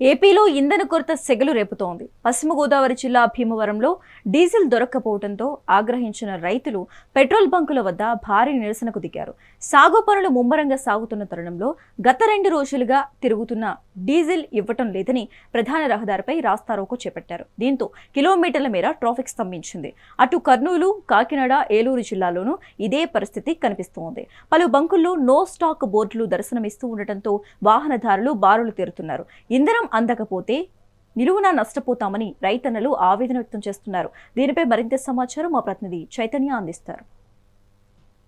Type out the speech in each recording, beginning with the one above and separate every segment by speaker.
Speaker 1: ఏపీలో ఇంధన కొరత సెగలు రేపుతోంది. పశ్చిమ గోదావరి జిల్లా భీమవరంలో డీజిల్ దొరక్కపోవడంతో ఆగ్రహించిన రైతులు పెట్రోల్ బంకుల వద్ద భారీ నిరసనకు దిగారు. సాగు పనులు ముమ్మరంగా సాగుతున్న తరుణంలో గత 2 రోజులుగా తిరుగుతున్న డీజిల్ ఇవ్వటం లేదని ప్రధాన రహదారిపై రాస్తారోకో చేపట్టారు. దీంతో కిలోమీటర్ల మేర ట్రాఫిక్ స్తంభించింది. అటు కర్నూలు, కాకినాడ, ఏలూరు జిల్లాల్లోనూ ఇదే పరిస్థితి కనిపిస్తోంది. పలు బంకుల్లో నో స్టాక్ బోర్డులు దర్శనమిస్తూ ఉండటంతో వాహనదారులు బారులు తీరుతున్నారు. ఇంధనం అందకపోతే నిలువునా నష్టపోతామని రైతన్నలు ఆవేదన వ్యక్తం చేస్తున్నారు. దీనిపై మరింత సమాచారం మా ప్రతినిధి చైతన్య అందిస్తారు.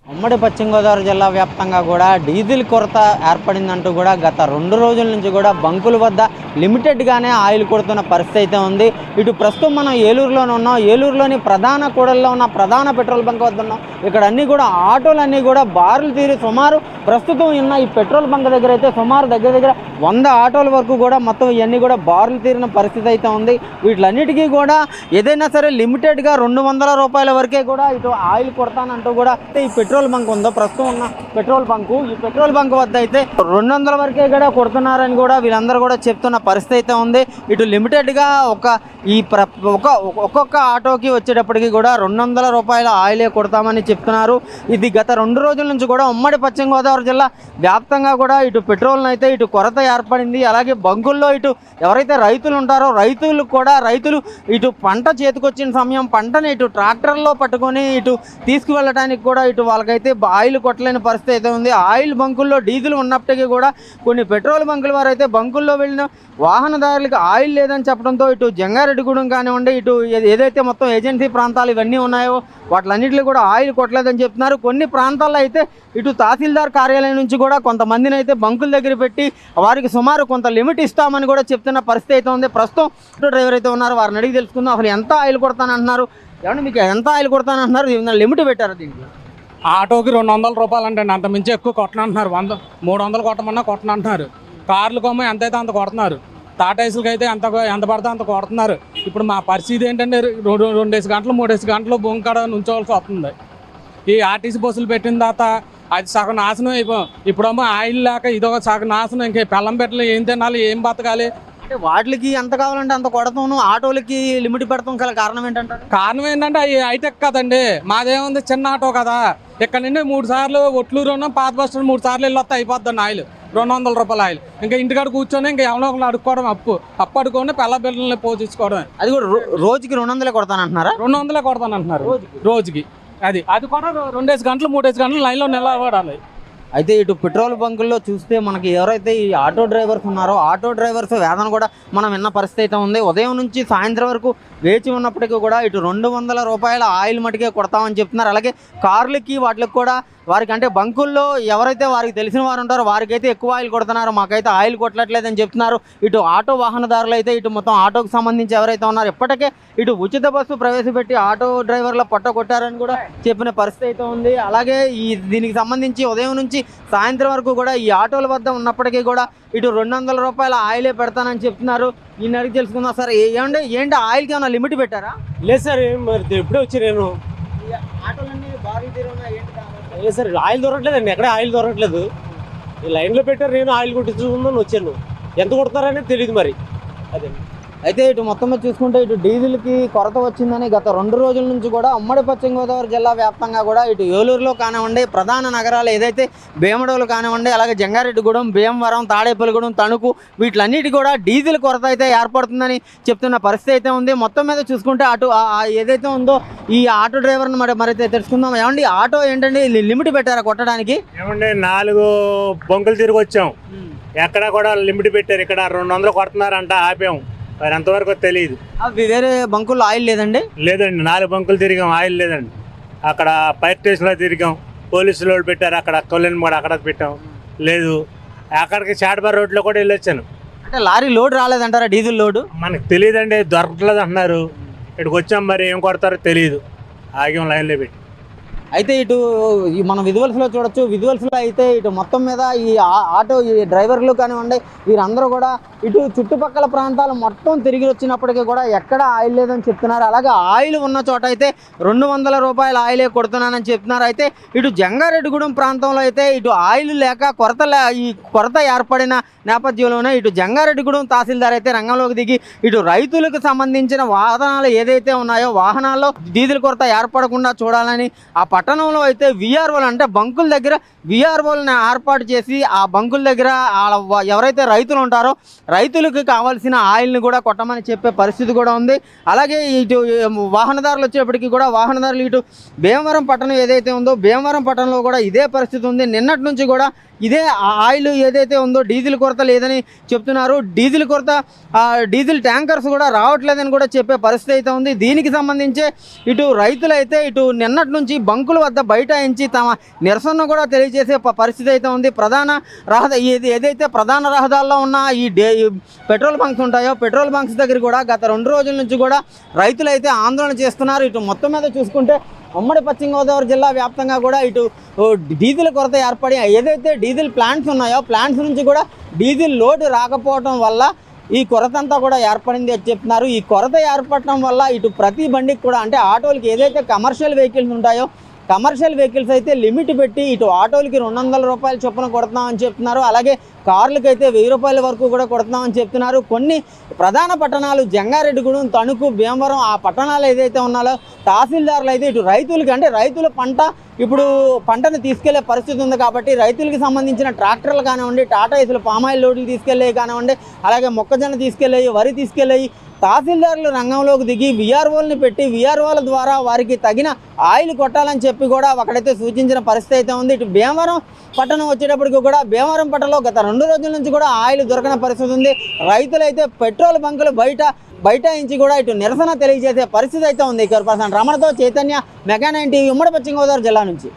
Speaker 2: ఉమ్మడి పశ్చిమ గోదావరి జిల్లా వ్యాప్తంగా కూడా డీజిల్ కొరత ఏర్పడిందంటూ కూడా గత 2 రోజుల నుంచి కూడా బంకుల వద్ద లిమిటెడ్గానే ఆయిల్ కొడుతున్న పరిస్థితి అయితే ఉంది. ఇటు ప్రస్తుతం మనం ఏలూరులోనే ఉన్నాం. ఏలూరులోని ప్రధాన కూడల్లో ఉన్న ప్రధాన పెట్రోల్ బంక్ వద్ద ఉన్నాం. ఇక్కడ అన్నీ కూడా ఆటోలన్నీ కూడా బారులు తీరి సుమారు ప్రస్తుతం ఉన్న ఈ పెట్రోల్ బంక్ దగ్గర అయితే సుమారు దగ్గర 100 ఆటోల వరకు కూడా మొత్తం ఇవన్నీ కూడా బారులు తీరిన పరిస్థితి అయితే ఉంది. వీటిలన్నిటికీ కూడా ఏదైనా సరే లిమిటెడ్గా 200 రూపాయల వరకే కూడా ఇటు ఆయిల్ కొడతానంటూ కూడా ఈ పెట్రోల్ బంక్ ఉందో ప్రస్తుతం ఉన్న పెట్రోల్ బంకు, ఈ పెట్రోల్ బంక్ వద్ద అయితే 200 వరకే కూడా కొడుతున్నారని కూడా వీళ్ళందరూ కూడా చెప్తున్న పరిస్థితి అయితే ఉంది. ఇటు లిమిటెడ్గా ఒక్కొక్క ఆటోకి వచ్చేటప్పటికి కూడా 200 రూపాయల ఆయిలే కొడతామని చెప్తున్నారు. ఇది గత 2 రోజుల నుంచి కూడా ఉమ్మడి పశ్చిమ గోదావరి జిల్లా వ్యాప్తంగా కూడా ఇటు పెట్రోల్ అయితే ఇటు కొరత ఏర్పడింది. అలాగే బంకుల్లో ఇటు ఎవరైతే రైతులు ఉంటారో రైతులు ఇటు పంట చేతికొచ్చిన సమయం పంటని ఇటు ట్రాక్టర్లో పట్టుకొని ఇటు తీసుకువెళ్ళడానికి కూడా ఇటు వాళ్ళకైతే ఆయిల్ కొట్టలేని పరిస్థితి అయితే ఉంది. ఆయిల్ బంకుల్లో డీజిల్ ఉన్నప్పటికీ కూడా కొన్ని పెట్రోల్ బంకుల వారు అయితే బంకుల్లో వెళ్ళిన వాహనదారులకు ఆయిల్ లేదని చెప్పడంతో ఇటు జంగారెడ్డిగూడెం కానివ్వండి, ఇటు ఏదైతే మొత్తం ఏజెన్సీ ప్రాంతాలు ఇవన్నీ ఉన్నాయో వాటిలన్నింటిలో కూడా ఆయిల్ కొట్టలేదని చెప్తున్నారు. కొన్ని ప్రాంతాల్లో అయితే ఇటు తహసీల్దార్ కార్యాలయం నుంచి కూడా కొంతమందిని అయితే బంకుల దగ్గర పెట్టి వారికి సుమారు కొంత లిమిట్ ఇస్తామని కూడా చెప్తున్న పరిస్థితి అయితే ఉంది. ప్రస్తుతం డ్రైవర్ అయితే ఉన్నారు, వారిని అడిగి తెలుసుకుందాం అసలు ఎంత ఆయిల్ కొడతానంటున్నారు, ఏమన్నా మీకు ఎంత ఆయిల్ కొడతానంటున్నారు, లిమిట్ పెట్టారు దీనికి?
Speaker 3: ఆటోకి 200 రూపాయలు అంటే అంత మించి ఎక్కువ కొట్టనంటున్నారు. 300 కొట్టమన్నా కొట్టనంటున్నారు. కార్లు కొమ్మ ఎంత అయితే అంత కొడుతున్నారు. టాటాయిస్లకి అయితే ఎంత పడితే అంత కొడుతున్నారు. ఇప్పుడు మా పరిస్థితి ఏంటంటే 2 గంటలు 3 గంటలు బొంకాడ నుంచోవలసి వస్తుంది. ఈ ఆర్టీసీ బస్సులు పెట్టిన తర్వాత అది సగం నాశనం అయిపోయాం. ఇప్పుడేమో ఆయిల్ లేక ఇదొక సగం నాశనం. ఇంకా పెళ్ళం పెట్టలు ఏం తినాలి, ఏం బతకాలి?
Speaker 2: అంటే వాటికి ఎంత కావాలంటే అంత కొడతాను, ఆటోలకి లిమిట్ పెడతాం కదా, కారణం ఏంటంటే?
Speaker 3: కారణం ఏంటంటే అవి హైటెక్ కదండి, మాదేముంది చిన్న ఆటో కదా. ఇక్కడ నుండి 3 సార్లు ఒట్లూరు ఉన్నాం, పాత బస్ స్టాండ్ 3 సార్లు వెళ్ళి వస్తే అయిపోద్దండి ఆయిల్. 200 రూపాయల ఆయిల్. ఇంకా ఇంటికాడ కూర్చొని ఇంకా ఎవరో ఒకరు అడుక్కోవడం, అప్పు అడుకొని పెళ్ళ బిడ్డలని పోషించుకోవడం.
Speaker 2: అది కూడా రోజుకి 200 కొడతానంటున్నారా?
Speaker 3: 200 కొడతానంటున్నారు రోజుకి. అది కూడా 2 గంటలు 3 గంటలు లైన్లో నిలబడాలి.
Speaker 2: అయితే ఇటు పెట్రోల్ బంకుల్లో చూస్తే మనకి ఎవరైతే ఈ ఆటో డ్రైవర్స్ ఉన్నారో ఆటో డ్రైవర్స్ వేదన కూడా మనం విన్న పరిస్థితి అయితే ఉంది. ఉదయం నుంచి సాయంత్రం వరకు వేచి ఉన్నప్పటికీ కూడా ఇటు 200 రూపాయల ఆయిల్ మటుకే కొడతామని చెప్తున్నారు. అలాగే కార్లకి వాటికి కూడా వారికి అంటే బంకుల్లో ఎవరైతే వారికి తెలిసిన వారు ఉంటారో వారికైతే ఎక్కువ ఆయిల్ కొడుతున్నారు, మాకైతే ఆయిల్ కొట్టలేదని చెప్తున్నారు. ఇటు ఆటో వాహనదారులు అయితే ఇటు మొత్తం ఆటోకి సంబంధించి ఎవరైతే ఉన్నారో ఇప్పటికే ఇటు ఉచిత బస్సు ప్రవేశపెట్టి ఆటో డ్రైవర్ల పొట్ట కొట్టారని కూడా చెప్పిన పరిస్థితి అయితే ఉంది. అలాగే దీనికి సంబంధించి ఉదయం నుంచి సాయంత్రం వరకు కూడా ఈ ఆటోల వద్ద ఉన్నప్పటికీ కూడా ఇటు 200 రూపాయల ఆయిలే పెడతానని చెప్తున్నారు. ఈయన అడిగి తెలుసుకుందాం. సార్ ఏంటి ఆయిల్కి ఏమైనా లిమిట్ పెట్టారా?
Speaker 4: లేదు సార్, మరి ఎప్పుడే వచ్చి నేను
Speaker 2: ఆటోలన్నీ బాగా తీరున్నా ఏంటి
Speaker 4: లేదు సార్, ఆయిల్ దొరకట్లేదండి, ఎక్కడ ఆయిల్ దొరకట్లేదు. ఈ లైన్లో పెట్టారు, నేను ఆయిల్ కొట్టించుకుందని వచ్చాను. ఎంత కొడతారనేది తెలియదు మరి. అదే
Speaker 2: అయితే ఇటు మొత్తం మీద చూసుకుంటే ఇటు డీజిల్కి కొరత వచ్చిందని గత 2 రోజుల నుంచి కూడా ఉమ్మడి పశ్చిమ గోదావరి జిల్లా వ్యాప్తంగా కూడా ఇటు ఏలూరులో కానివ్వండి, ప్రధాన నగరాలు ఏదైతే భీమడోలు కానివ్వండి, అలాగే జంగారెడ్డిగూడెం, భీమవరం, తాడేపల్లిగూడెం, తణుకు వీటిలన్నిటి కూడా డీజిల్ కొరత అయితే ఏర్పడుతుందని చెప్తున్న పరిస్థితి అయితే ఉంది. మొత్తం మీద చూసుకుంటే అటు ఏదైతే ఉందో ఈ ఆటో డ్రైవర్ని మరైతే తెలుసుకుందాం. ఏమండి ఆటో ఏంటండి లిమిట్ పెట్టారా కొట్టడానికి?
Speaker 4: ఏమండి 4 బంకులు తిరిగి వచ్చాం, ఎక్కడ కూడా లిమిట్ పెట్టారు. ఇక్కడ 200 కొడుతున్నారంట, ఆపాము. మరి ఎంతవరకు తెలియదు.
Speaker 2: వేరే బంకుల్లో ఆయిల్ లేదండి?
Speaker 4: లేదండి, 4 బంకులు తిరిగాం, ఆయిల్ లేదండి. అక్కడ ఫైర్ స్టేషన్లో తిరిగాం, పోలీసులు వాళ్ళు పెట్టారు, అక్కడ కొల్లెనమాట అక్కడ పెట్టాం, లేదు. అక్కడికి చాటబార్ రోడ్లో కూడా వెళ్ళొచ్చాను.
Speaker 2: అంటే లారీ లోడ్ రాలేదంటారా? డీజిల్ లోడు
Speaker 4: మనకు తెలియదండి, దొరకట్లేదు అంటున్నారు. ఇక్కడికి వచ్చాం, మరి ఏం కొడతారో తెలియదు, ఆగాం లైన్లో పెట్టి.
Speaker 2: అయితే ఇటు మనం విజువల్స్లో చూడొచ్చు. విజువల్స్లో అయితే ఇటు మొత్తం మీద ఈ ఆటో ఈ డ్రైవర్లు కానివ్వండి వీరందరూ కూడా ఇటు చుట్టుపక్కల ప్రాంతాలు మొత్తం తిరిగి వచ్చినప్పటికీ కూడా ఎక్కడ ఆయిల్ లేదని చెప్తున్నారు. అలాగే ఆయిల్ ఉన్న చోట అయితే 200 రూపాయల ఆయిలే కొడుతున్నానని చెప్తున్నారు. అయితే ఇటు జంగారెడ్డిగూడెం ప్రాంతంలో అయితే ఇటు ఆయిల్ లేక ఈ కొరత ఏర్పడిన నేపథ్యంలోనే ఇటు జంగారెడ్డిగూడెం తహసీల్దార్ అయితే రంగంలోకి దిగి ఇటు రైతులకు సంబంధించిన వాహనాలు ఏదైతే ఉన్నాయో వాహనాల్లో డీజిల్ కొరత ఏర్పడకుండా చూడాలని ఆ పట్టణంలో అయితే విఆర్ఓలు అంటే బంకుల దగ్గర విఆర్ఓలను ఏర్పాటు చేసి ఆ బంకుల దగ్గర ఎవరైతే రైతులు ఉంటారో రైతులకు కావాల్సిన ఆయిల్ని కూడా కొట్టమని చెప్పే పరిస్థితి కూడా ఉంది. అలాగే ఇటు వాహనదారులు వచ్చేప్పటికీ కూడా వాహనదారులు ఇటు భీమవరం పట్టణం ఏదైతే ఉందో భీమవరం పట్టణంలో కూడా ఇదే పరిస్థితి ఉంది. నిన్నటి నుంచి కూడా ఇదే ఆయిల్ ఏదైతే ఉందో డీజిల్ కొరత లేదని చెప్తున్నారు. డీజిల్ ట్యాంకర్స్ కూడా రావట్లేదని కూడా చెప్పే పరిస్థితి అయితే ఉంది. దీనికి సంబంధించి ఇటు రైతులైతే ఇటు నిన్నటి నుంచి బంకుల వద్ద బైఠాయించి తమ నిరసన కూడా తెలియజేసే పరిస్థితి అయితే ఉంది. ఏదైతే ప్రధాన రహదారుల్లో ఉన్న ఈ పెట్రోల్ బంక్స్ ఉంటాయో పెట్రోల్ బంక్స్ దగ్గర కూడా గత 2 రోజుల నుంచి కూడా రైతులైతే ఆందోళన చేస్తున్నారు. ఇటు మొత్తం మీద చూసుకుంటే ఉమ్మడి పశ్చిమ గోదావరి జిల్లా వ్యాప్తంగా కూడా ఇటు డీజిల్ కొరత ఏర్పడి ఏదైతే డీజిల్ ప్లాంట్స్ ఉన్నాయో ప్లాంట్స్ నుంచి కూడా డీజిల్ లోడ్ రాకపోవడం వల్ల ఈ కొరత అంతా కూడా ఏర్పడింది అని చెప్తున్నారు. ఈ కొరత ఏర్పడటం వల్ల ఇటు ప్రతి బండికి కూడా అంటే ఆటోలకి ఏదైతే కమర్షియల్ వెహికల్స్ ఉంటాయో కమర్షియల్ వెహికల్స్ అయితే లిమిట్ పెట్టి ఇటు ఆటోలకి 200 రూపాయల చొప్పున కొడుతున్నామని చెప్తున్నారు. అలాగే కార్లకి అయితే 1000 రూపాయల వరకు కూడా కొడుతున్నామని చెప్తున్నారు. కొన్ని ప్రధాన పట్టణాలు జంగారెడ్డిగూడెం, తణుకు, భీమవరం ఆ పట్టణాలు ఏదైతే ఉన్నాయో తహసీల్దారులు అయితే ఇటు రైతులకి అంటే రైతుల పంటను తీసుకెళ్లే పరిస్థితి ఉంది కాబట్టి రైతులకు సంబంధించిన ట్రాక్టర్లు కానివ్వండి టాటా ఏసులు పామాయిల్ లోడ్లు తీసుకెళ్ళేవి కానివ్వండి అలాగే మొక్కజొన్న తీసుకెళ్ళేవి వరి తీసుకెళ్ళేవి తహసీల్దారులు రంగంలోకి దిగి విఆర్ఓల్ని పెట్టి విఆర్ఓల ద్వారా వారికి తగిన ఆయిల్ కొట్టాలని చెప్పి కూడా అక్కడైతే సూచించిన పరిస్థితి అయితే ఉంది. ఇటు భీమవరం పట్టణం వచ్చేటప్పటికి కూడా భీమవరం పట్టణంలో గత 2 రోజుల నుంచి కూడా ఆయిల్ దొరకని పరిస్థితి ఉంది. రైతులైతే పెట్రోల్ బంకులు బైఠాయించి కూడా ఇటు నిరసన తెలియజేసే పరిస్థితి అయితే ఉంది. 100% రమణతో చైతన్య, మెగా 9 టీవీ, ఉమ్మడి పశ్చిమ గోదావరి జిల్లా నుంచి.